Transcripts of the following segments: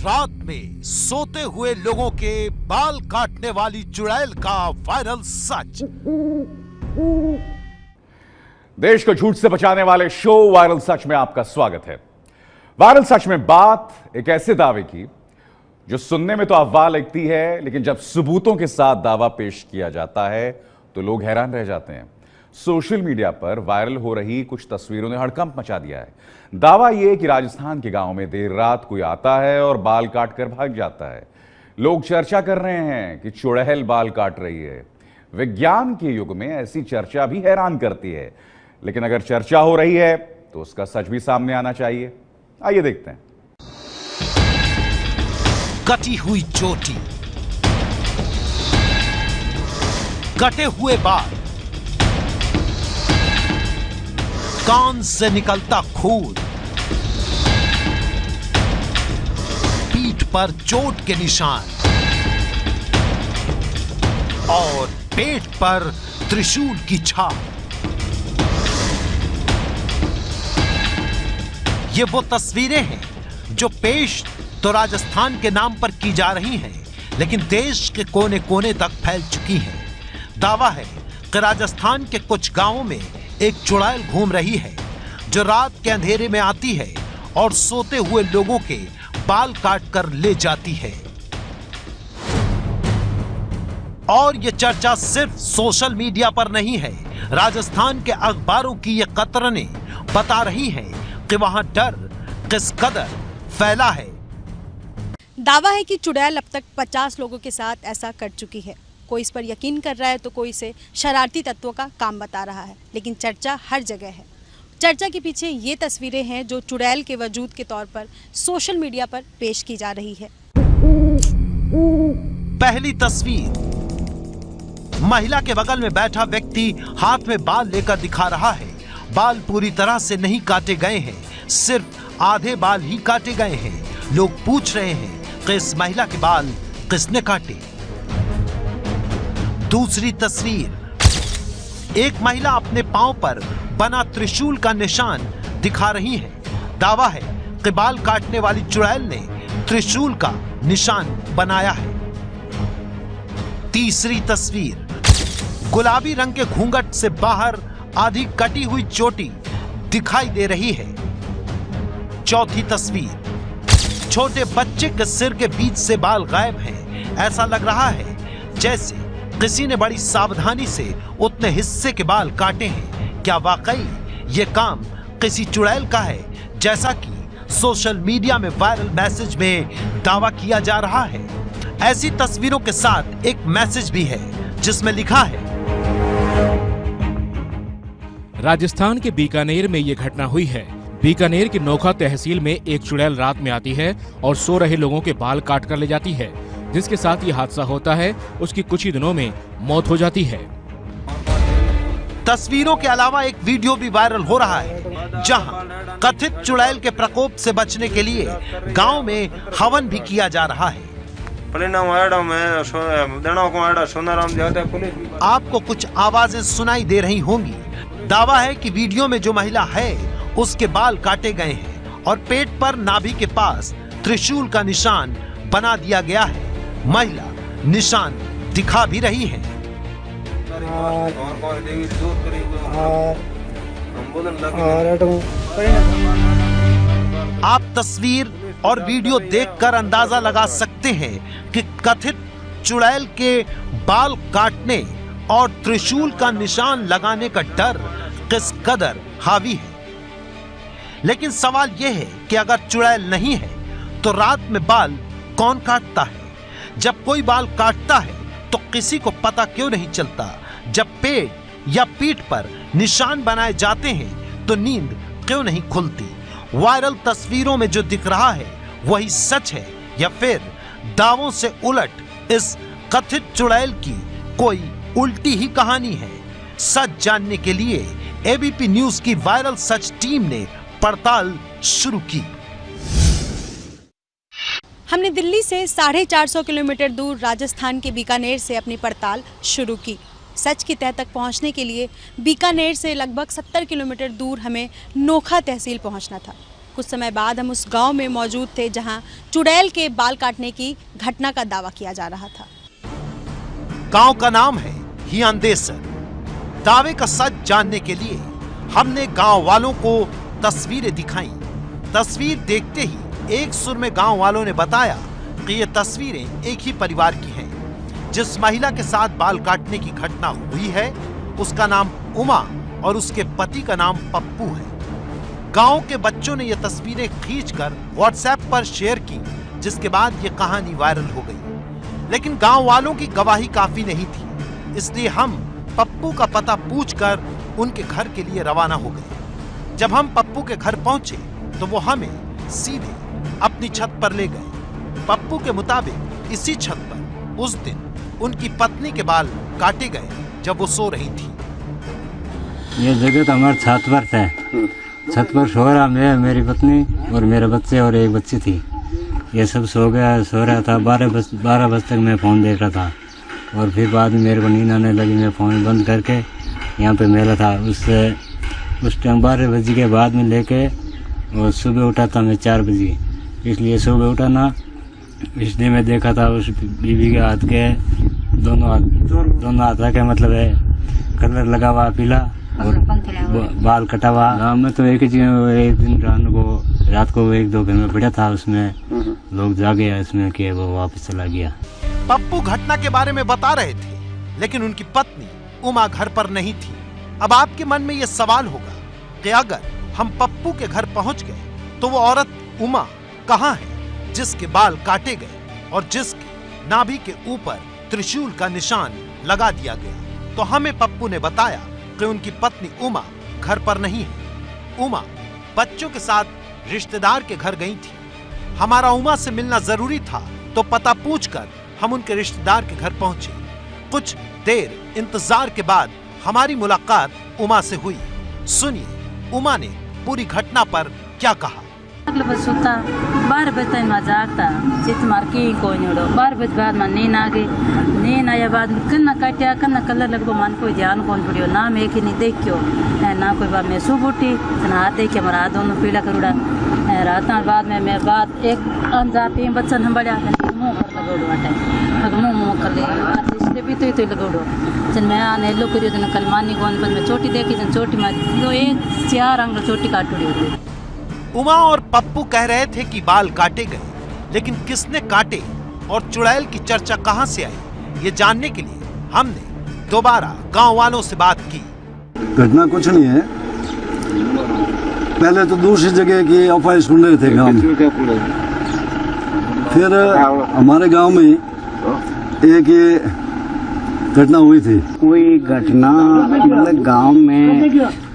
रात में सोते हुए लोगों के बाल काटने वाली चुड़ैल का वायरल सच। देश को झूठ से बचाने वाले शो वायरल सच में आपका स्वागत है। वायरल सच में बात एक ऐसे दावे की जो सुनने में तो अफवाह लगती है, लेकिन जब सबूतों के साथ दावा पेश किया जाता है तो लोग हैरान रह जाते हैं। सोशल मीडिया पर वायरल हो रही कुछ तस्वीरों ने हड़कंप मचा दिया है। दावा यह कि राजस्थान के गांव में देर रात कोई आता है और बाल काट कर भाग जाता है। लोग चर्चा कर रहे हैं कि चुड़ैल बाल काट रही है। विज्ञान के युग में ऐसी चर्चा भी हैरान करती है, लेकिन अगर चर्चा हो रही है तो उसका सच भी सामने आना चाहिए। आइए देखते हैं। कटी हुई चोटी, कटे हुए बाल, कान से निकलता खून, पीठ पर चोट के निशान और पेट पर त्रिशूल की छाप। ये वो तस्वीरें हैं जो पेश तो राजस्थान के नाम पर की जा रही हैं, लेकिन देश के कोने कोने तक फैल चुकी हैं। दावा है कि राजस्थान के कुछ गांवों में एक चुड़ैल घूम रही है जो रात के अंधेरे में आती है और सोते हुए लोगों के बाल काट कर ले जाती है। और यह चर्चा सिर्फ सोशल मीडिया पर नहीं है, राजस्थान के अखबारों की ये कतरनें बता रही हैं कि वहां डर किस कदर फैला है। दावा है कि चुड़ैल अब तक 50 लोगों के साथ ऐसा कर चुकी है। कोई इस पर यकीन कर रहा है तो कोई इसे शरारती तत्वों का काम बता रहा है, लेकिन चर्चा हर जगह है। चर्चा के पीछे ये तस्वीरें हैं जो चुड़ैल के वजूद के तौर पर सोशल मीडिया पर पेश की जा रही है। पहली तस्वीर, महिला के बगल में बैठा व्यक्ति हाथ में बाल लेकर दिखा रहा है। बाल पूरी तरह से नहीं काटे गए हैं, सिर्फ आधे बाल ही काटे गए हैं। लोग पूछ रहे हैं कि इस महिला के बाल किसने काटे। दूसरी तस्वीर, एक महिला अपने पांव पर बना त्रिशूल का निशान दिखा रही है। दावा है कि बाल काटने वाली चुड़ैल ने त्रिशूल का निशान बनाया है। तीसरी तस्वीर, गुलाबी रंग के घूंघट से बाहर आधी कटी हुई चोटी दिखाई दे रही है। चौथी तस्वीर, छोटे बच्चे के सिर के बीच से बाल गायब हैं। ऐसा लग रहा है जैसे किसी ने बड़ी सावधानी से उतने हिस्से के बाल काटे हैं। क्या वाकई ये काम किसी चुड़ैल का है, जैसा कि सोशल मीडिया में वायरल मैसेज में दावा किया जा रहा है? ऐसी तस्वीरों के साथ एक मैसेज भी है जिसमें लिखा है, राजस्थान के बीकानेर में ये घटना हुई है। बीकानेर की नोखा तहसील में एक चुड़ैल रात में आती है और सो रहे लोगों के बाल काट कर ले जाती है। जिसके साथ ये हादसा होता है, उसकी कुछ ही दिनों में मौत हो जाती है। तस्वीरों के अलावा एक वीडियो भी वायरल हो रहा है जहां कथित चुड़ैल के प्रकोप से बचने के लिए गांव में हवन भी किया जा रहा है। आपको कुछ आवाजें सुनाई दे रही होंगी। दावा है कि वीडियो में जो महिला है उसके बाल काटे गए हैं और पेट पर नाभि के पास त्रिशूल का निशान बना दिया गया है। महिला निशान दिखा भी रही है। आप तस्वीर और वीडियो देखकर अंदाजा लगा सकते हैं कि कथित चुड़ैल के बाल काटने और त्रिशूल का निशान लगाने का डर किस कदर हावी है। लेकिन सवाल यह है कि अगर चुड़ैल नहीं है तो रात में बाल कौन काटता है? जब कोई बाल काटता है तो किसी को पता क्यों नहीं चलता? जब पेट या पीठ पर निशान बनाए जाते हैं तो नींद क्यों नहीं खुलती? वायरल तस्वीरों में जो दिख रहा है वही सच है या फिर दावों से उलट इस कथित चुड़ैल की कोई उल्टी ही कहानी है? सच जानने के लिए एबीपी न्यूज की वायरल सच टीम ने पड़ताल शुरू की। हमने दिल्ली से 450 किलोमीटर दूर राजस्थान के बीकानेर से अपनी पड़ताल शुरू की। सच की तह तक पहुंचने के लिए बीकानेर से लगभग 70 किलोमीटर दूर हमें नोखा तहसील पहुंचना था। कुछ समय बाद हम उस गांव में मौजूद थे जहां चुड़ैल के बाल काटने की घटना का दावा किया जा रहा था। गांव का नाम है हियांदेसर। दावे का सच जानने के लिए हमने गांव वालों को तस्वीरें दिखाई। तस्वीर देखते ही एक सुर में गांव वालों ने बताया कि ये तस्वीरें एक ही परिवार की हैं। जिस महिला के साथ बाल काटने की घटना हुई है उसका नाम उमा और उसके पति का नाम पप्पू है। गांव के बच्चों ने ये तस्वीरें खींचकर व्हाट्सएप पर शेयर की, जिसके बाद ये कहानी वायरल हो गई। लेकिन गांव वालों की गवाही काफी नहीं थी, इसलिए हम पप्पू का पता पूछकर उनके घर के लिए रवाना हो गए। जब हम पप्पू के घर पहुंचे तो वो हमें सीधे अपनी छत पर ले गए। पप्पू के मुताबिक इसी छत पर उस दिन उनकी पत्नी के बाल काटे गए जब वो सो रही थी। ये जगह तो हमारे छत पर था। छत पर सो रहा मैं, मेरी पत्नी और मेरे बच्चे और एक बच्ची थी। ये सब सो रहा था। 12 बजे तक मैं फ़ोन देख रहा था और फिर बाद में मेरे को नींद आने लगी। मैं फ़ोन बंद करके यहाँ पे मेला था। उस टाइम 12 बजे के बाद में लेके और सुबह उठा था मैं 4 बजे। इसलिए सुबह उठा ना, इसलिए मैं देखा था उस बीवी के हाथ के दोनों हाथ के मतलब है कलर लगा हुआ पीला और बाल कटा हुआ। गाँव में तो एक ही जगह एक दिन रात को 1-2 घर में पड़ा था, उसमें लोग जागे इसमें कि वो वापस चला गया। पप्पू घटना के बारे में बता रहे थे, लेकिन उनकी पत्नी उमा घर पर नहीं थी। अब आपके मन में ये सवाल होगा कि अगर हम पप्पू के घर पहुंच गए तो वो औरत उमा कहाँ है जिसके बाल काटे गए और जिसके नाभि के ऊपर त्रिशूल का निशान लगा दिया गया। तो हमें पप्पू ने बताया कि उनकी पत्नी उमा घर पर नहीं है। उमा बच्चों के साथ रिश्तेदार के घर गई थी। हमारा उमा से मिलना जरूरी था, तो पता पूछकर हम उनके रिश्तेदार के घर पहुंचे। कुछ देर इंतजार के बाद हमारी मुलाकात उमा से हुई। सुनिए उमा ने पूरी घटना पर क्या कहा। 12 बजे तक मैं जागता चित मार के कोई नहीं उड़ो। 12 बजे बाद मैं नींद आ गई। नींद आया बाद कन्ना काटिया कन्ना कलर लगभग मन कोई ध्यान कौन पड़ियो ना मैं कि नहीं देखियो ना कोई बात। मैं सुबह उठी हाथ देख के मेरा हाथ दोनों पीला कर उड़ा। रात बाद में मैं बात एक जाती बच्चा संभालिया मुँह कर लगोड़ो मुँह कर ले भी तो लगोड़ो। जन मैं आने लो करियो जन कल मानी कौन मैं चोटी देखी जन चोटी में 4 अंग चोटी काट उड़ी। उमा और पप्पू कह रहे थे कि बाल काटे गए, लेकिन किसने काटे और चुड़ैल की चर्चा कहां से आई, ये जानने के लिए हमने दोबारा गांव वालों से बात की। घटना कुछ नहीं है। पहले तो दूसरी जगह की अफवाह सुन रहे थे गांव में। फिर हमारे गांव में एक ये घटना हुई थी। कोई घटना मतलब गांव में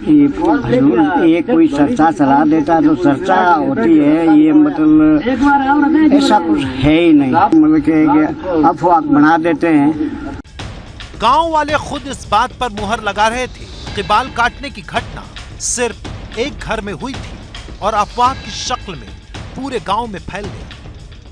ये कोई चर्चा चला देता तो चर्चा होती है। ये मतलब ऐसा कुछ है ही नहीं, मतलब कि अफवाह बना देते हैं। गांव वाले खुद इस बात पर मुहर लगा रहे थे कि बाल काटने की घटना सिर्फ एक घर में हुई थी और अफवाह की शक्ल में पूरे गांव में फैल गई।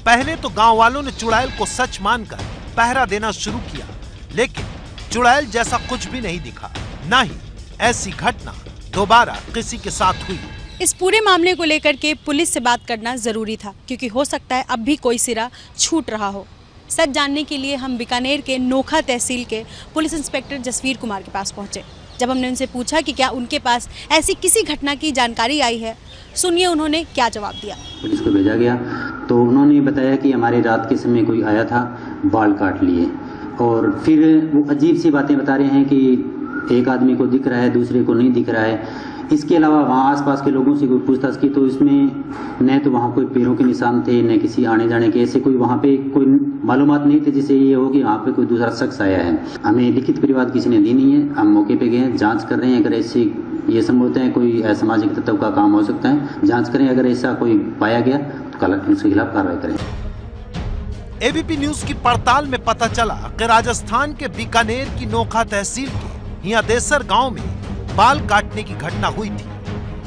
पहले तो गांव वालों ने चुड़ैल को सच मानकर पहरा देना शुरू किया, लेकिन चुड़ैल जैसा कुछ भी नहीं दिखा, ना ही ऐसी घटना दोबारा किसी के साथ हुई। इस पूरे मामले को लेकर के पुलिस से बात करना जरूरी था, क्योंकि हो सकता है अब भी कोई सिरा छूट रहा हो। सच जानने के लिए हम बीकानेर के नोखा तहसील के पुलिस इंस्पेक्टर जसवीर कुमार के पास पहुंचे। जब हमने उनसे पूछा कि क्या उनके पास ऐसी किसी घटना की जानकारी आई है, सुनिए उन्होंने क्या जवाब दिया। पुलिस को भेजा गया तो उन्होंने बताया कि हमारी रात के समय कोई आया था, बाल काट लिए, और फिर वो अजीब सी बातें बता रहे हैं कि एक आदमी को दिख रहा है, दूसरे को नहीं दिख रहा है। इसके अलावा वहाँ आसपास के लोगों से कोई पूछताछ की तो इसमें न तो वहाँ कोई पैरों के निशान थे, न किसी आने जाने के ऐसे कोई वहाँ पे कोई मालूमात नहीं थे जिससे ये हो कि वहाँ पे कोई दूसरा शख्स आया है। हमें लिखित परिवाद किसी ने दी नहीं है। हम मौके पे गए, जांच कर रहे हैं। अगर ऐसे ये संभवतः है कोई असामाजिक तत्व का काम हो सकता है, जाँच करें। अगर ऐसा कोई पाया गया तो उसके खिलाफ कार्रवाई करें। एबीपी न्यूज की पड़ताल में पता चला कि राजस्थान के बीकानेर की नोखा तहसील के हियांदेसर गांव में बाल काटने की घटना हुई थी,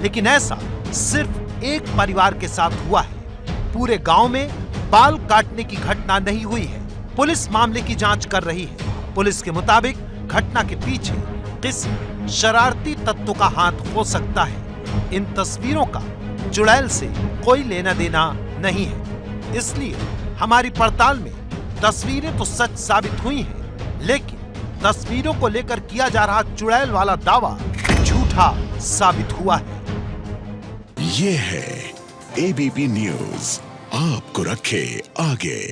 लेकिन ऐसा सिर्फ एक परिवार के साथ हुआ है। पूरे गांव में बाल काटने की घटना नहीं हुई है। पुलिस मामले की जांच कर रही है। पुलिस के मुताबिक घटना के पीछे किसी शरारती तत्व का हाथ हो सकता है। इन तस्वीरों का चुड़ैल से कोई लेना देना नहीं है। इसलिए हमारी पड़ताल में तस्वीरें तो सच साबित हुई हैं, लेकिन तस्वीरों को लेकर किया जा रहा चुड़ैल वाला दावा झूठा साबित हुआ है। ये है एबीपी न्यूज़, आपको रखे आगे।